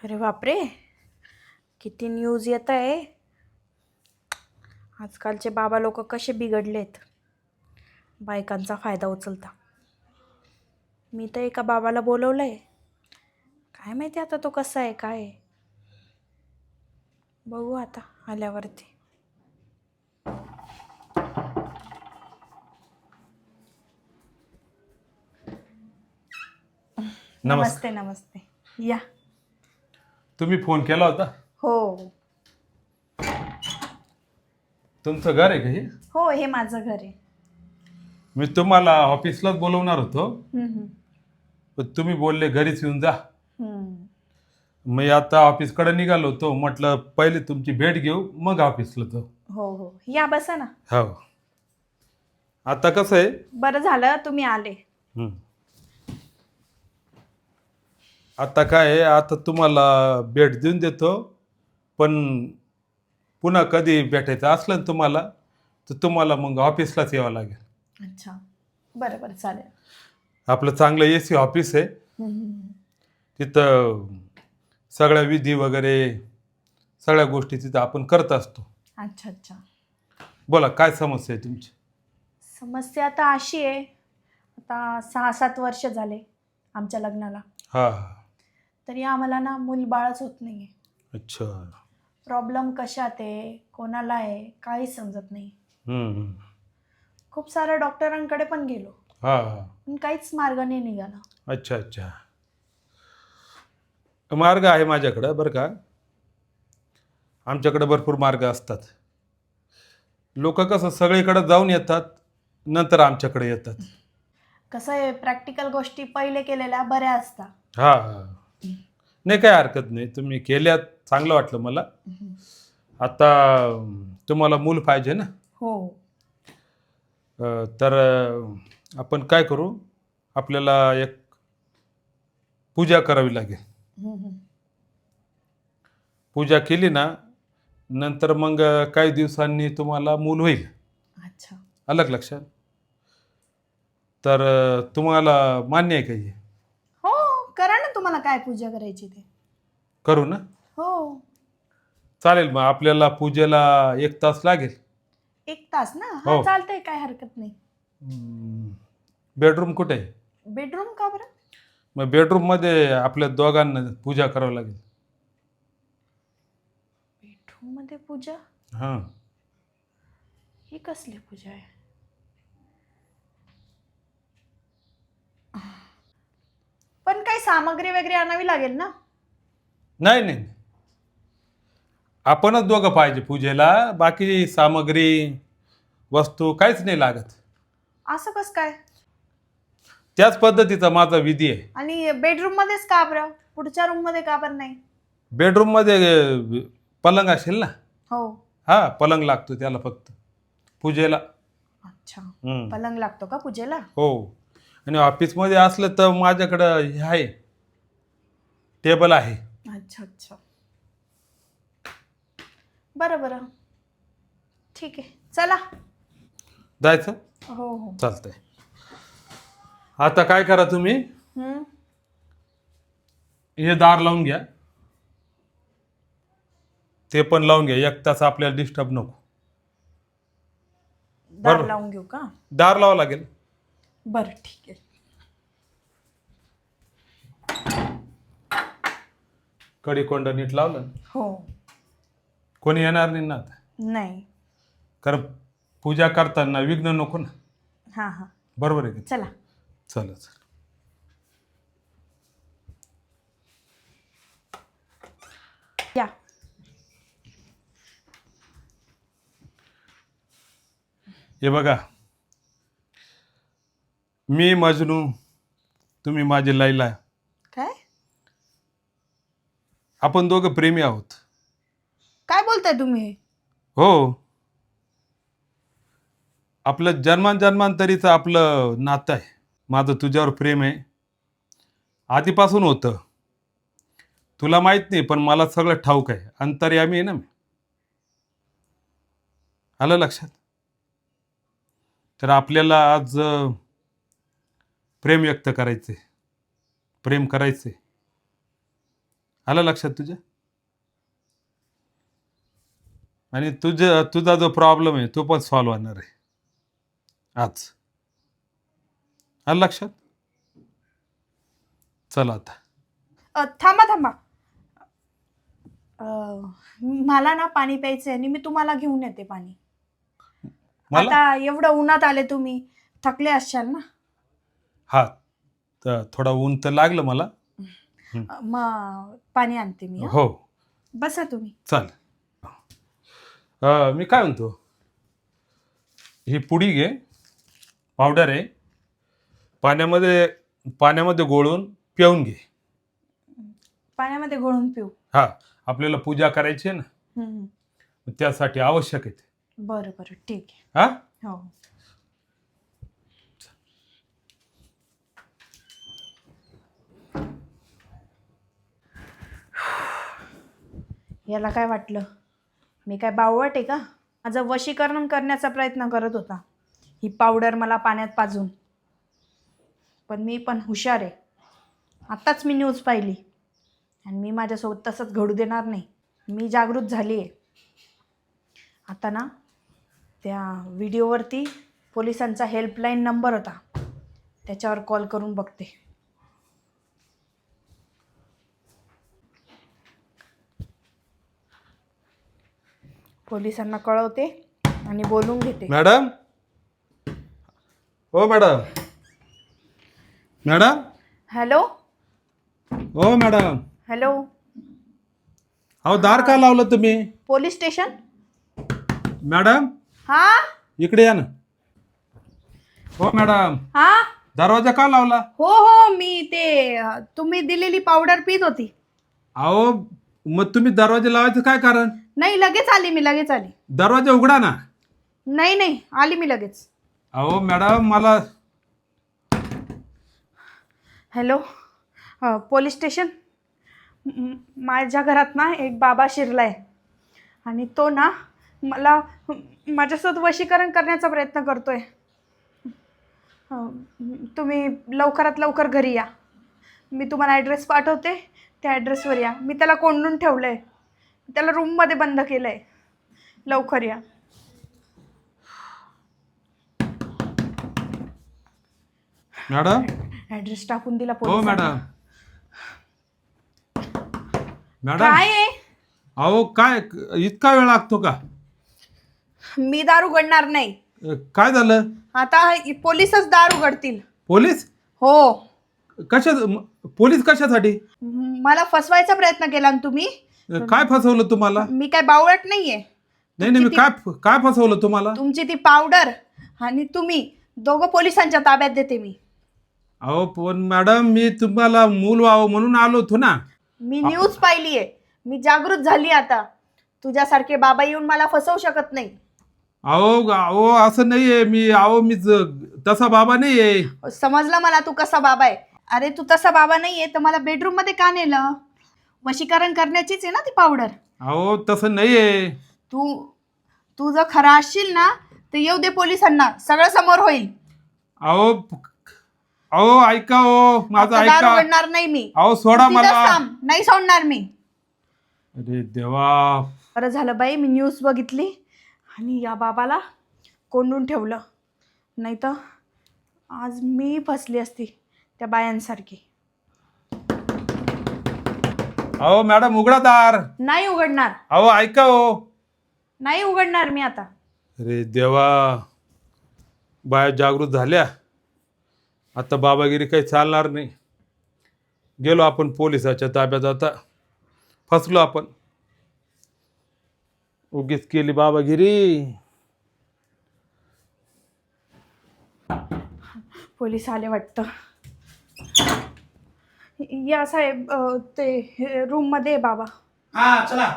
अरे बापरे, किती न्यूज येत आहे. आजकालचे बाबा लोक कसे बिघडलेत, बायकांचा फायदा उचलता. मी तर एका बाबाला बोलवलंय, काय माहिती आता तो कसा आहे काय आहे. बघू आता आल्यावरती. नमस्ते नमस्कार. नमस्ते, या. तुम्ही फोन केला होता? हो तुमचं घर आहे का हे? हो, हे माझं घर आहे. मी तुम्हाला ऑफिसलाच बोलवणार होतो, हम्म, पण तुम्ही बोलले घरीच येऊन जा. हम्म. मी आता ऑफिसकडे निघालो होतो, म्हटलं पहिले तुमची भेट घेऊ मग ऑफिसला जाऊ. हो हो, या बसा ना. हो. आता कसं आहे? बरं झालं तुम्ही आले. हं. आता काय आहे, आता तुम्हाला भेट देऊन देतो, पण पुन्हा कधी भेटायचं असलं ना तुम्हाला, तर तुम्हाला मग ऑफिसलाच यावं लागेल. अच्छा, बरं बरं, चालेल. आपलं चांगलं AC ऑफिस आहे. हम्म. तिथं सगळ्या विधी वगैरे सगळ्या गोष्टी तिथं आपण करत असतो. अच्छा अच्छा. बोला, काय समस्या आहे तुमची? समस्या आता अशी आहे, आता 6-7 वर्ष झाले आमच्या लग्नाला, हां. तरी आम्हाला ना मूलबाळच होत नाही आहे. अच्छा. प्रॉब्लेम कशात आहे, कोणाला आहे, काहीच समजत नाही. हं. खूप साऱ्या डॉक्टरांकडे पण गेलो, हां. पण काहीच मार्ग नाही निघाला. अच्छा अच्छा. मार्ग आहे माझ्याकडं बरं का. आमच्याकडे भरपूर मार्ग असतात. लोक कसं सगळीकडे जाऊन येतात, नंतर आमच्याकडे येतात. कसं आहे, प्रॅक्टिकल गोष्टी पहिले केलेल्या बऱ्या असतात. हां. नाही, काय हरकत नाही. तुम्ही केल्यात, चांगलं वाटलं मला. आता तुम्हाला मूल पाहिजे ना? हो. तर आपण काय करू, आपल्याला एक पूजा करावी लागेल. हम्म. पूजा केली ना, नंतर मग काही दिवसांनी तुम्हाला मूल होईल. अच्छा. आलं का लक्षात? तर तुम्हाला मान्य आहे का हे? हो, करा ना, तुम्हाला काय पूजा करायची ते. करू ना? हो. चालेल. मग आपल्याला पूजेला 1 तास लागेल. 1 तास ना? हो. हा, चालतंय, काय हरकत नाही. बेडरूम कुठे आहे? बेडरूम का बरं? मग बेडरूममध्ये आपल्या दोघांना पूजा करावं लागेल. बेडरूम मध्ये पूजा? हां. ही कसली पूजा आहे? पण काही सामग्री वगैरे आणावी लागेल ना? नाही नाही, आपणच दोघं पाहिजे पूजेला. बाकी सामग्री वस्तू काहीच नाही लागत. असं कसं काय? त्याच पद्धतीचा माझा विधी आहे. आणि बेडरूम मध्येच का बरं? पुढच्या रूम मध्ये का बरं नाही? बेडरूममध्ये पलंग असेल ना? हो. हा, पलंग लागतो त्याला फक्त पूजेला. अच्छा, हं. पलंग लागतो का पूजेला? हो. आणि ऑफिसमध्ये असलं तर माझ्याकडं हे आहे, टेबल आहे. अच्छा अच्छा, बरं बरं, ठीक आहे, चला. जायचं? हो हो. चालतंय. आता काय करा तुम्ही, हम्म. हे दार लावून घ्या. ते पण लावून घ्या. 1 तास आपल्याला डिस्टर्ब नको. दार बरोबर. लावून घेऊ का? दार लावावं लागेल. बरं, ठीक आहे. कडी कोंड नीट लावलं, हो. कोणी येणार नाही ना आता. नाही. कारण पूजा करताना विघ्न नको ना. हां हां, बरोबर आहे का? चला. चला चला. या. हे बघा, मी मजनू, तुम्ही माझी लैला. काय आपण दोघं प्रेमी आहोत. काय बोलताय तुम्ही? हो. आपलं जन्मांतरीचं आपलं नातं आहे. माझं तुझ्यावर प्रेम आहे, आधीपासून होतं. तुला माहित नाही, पण मला सगळं ठाऊक आहे. अंतर्यामी आहे ना मी. आलं लक्षात? तर आपल्याला आज प्रेम व्यक्त करायचे, प्रेम करायचे. आलं लक्षात तुझ्या? आणि तुझा जो प्रॉब्लेम आहे तो पण सॉल्व्ह होणार आहे आज. आलं लक्षात? चला आता. थांबा थांबा. अ, मला ना पाणी प्यायचं आहे आणि मी तुम्हाला घेऊन येते पाणी. मला आता एवढं उन्हात आले तुम्ही, थकले असशाल ना. हा, तर थोडा ऊन तर लागलं मला. मग पाणी आणते मी. हो बसा तुम्ही. चाल. मी काय म्हणतो, ही पुडी घे, पावडर आहे, पाण्यामध्ये गोळून पिऊन घे. पाण्यामध्ये घोळून पिऊ. हा, आपल्याला पूजा करायची आहे ना, हम्म. त्यासाठी आवश्यक आहे ते. बरं बरं ठीक हा, आहे. हो. याला काय वाटलं मी काय बावळट आहे का? माझं वशीकरण करण्याचा प्रयत्न करत होता ही पावडर मला पाण्यात पाजून. पण मी पण हुशार आहे. आत्ताच मी न्यूज पाहिली आणि मी माझ्यासोबत तसंच घडू देणार नाही. मी जागृत झाली आहे आता ना. त्या व्हिडिओवरती पोलिसांचा हेल्पलाईन नंबर होता, त्याच्यावर कॉल करून बघते. पोलिसांना कळवते आणि बोलून घेते. मॅडम. हो मॅडम. मॅडम. हॅलो. हो मॅडम. हॅलो. अहो दार का लावलं तुम्ही? Police station. मॅडम हा इकडे या ना. हो मॅडम, हा. दरवाजा का लावला? हो हो, मी ते तुम्ही दिलेली पावडर पित होती. अहो मग तुम्ही दरवाजा लावायचं काय कारण? नाही, लगेच आली मी, लगेच आली. दरवाजा उघडा ना. नाही नाही, आली मी लगेच. अहो मॅडम मला. हॅलो. Police station. माझ्या घरात ना एक बाबा शिरलाय आणि तो ना मला माझ्यासोबत वशीकरण करण्याचा प्रयत्न करतोय. तुम्ही लवकरात लवकर घरी या. मी तुम्हाला ॲड्रेस पाठवते, त्या ॲड्रेसवर या. मी त्याला कोंडून ठेवलं आहे, त्याला रूममध्ये बंद केलं आहे. लवकर या. मॅडम. ॲड्रेस टाकून दिला हो पोलिसांना. मॅडम. मॅडम काय आहे? अहो काय इतका वेळ लागतो का? मी दार उघडणार नाही. काय झालं? आता पोलीसच दार उघडतील. पोलीस? हो. पोलीस कशासाठी? मला फसवायचा प्रयत्न केला ना तुम्ही. काय फसवलं तुम्हाला? मी काय बावळट नाहीये. नाही नाही, मी काय फसवलं तुम्हाला? तुमची ती पावडर आणि तुम्ही दोघं पोलिसांच्या ताब्यात देते मी. अहो पण मॅडम मी तुम्हाला मूल व्हावं म्हणून आलो होतो ना. मी न्यूज पाहिली आहे, मी जागृत झाली आता. तुझ्यासारखे बाबा येऊन मला फसवू शकत नाही. अहो असं नाहीये मी तसा बाबा नाहीये. समजलं मला तू कसा बाबा आहे. अरे तू तसा बाबा नाहीये तर मला बेडरूम मध्ये का नेलं? वशीकरण करण्याचीच आहे ना ती पावडर. अहो तसं नाहीये. तू जर खरा असशील ना तर येऊ दे पोलिसांना, सगळं समोर होईल. अहो ऐका, हो माझं दार ऐका. उघडणार नाही मी. अहो सोडा तू तिथंच मला. थांब, नाही सोडणार मी. अरे देवा. बरं झालं बाई, मी न्यूज बघितली आणि या बाबाला कोंडून ठेवलं, नाही तर आज मी फसली असती त्या बायांसारखी. अहो मॅडम उघडा दार. नाही उघडणार. अहो ऐका हो. नाही उघडणार मी आता. अरे देवा, बाया जागृत झाल्या. आता बाबागिरी काही चालणार नाही. गेलो आपण पोलिसाच्या ताब्यात. आता फसलो आपण. उगीच केली बाबागिरी. पोलीस आले वाटतं. या साहेब, ते रूम मध्ये बाबा. हा चला.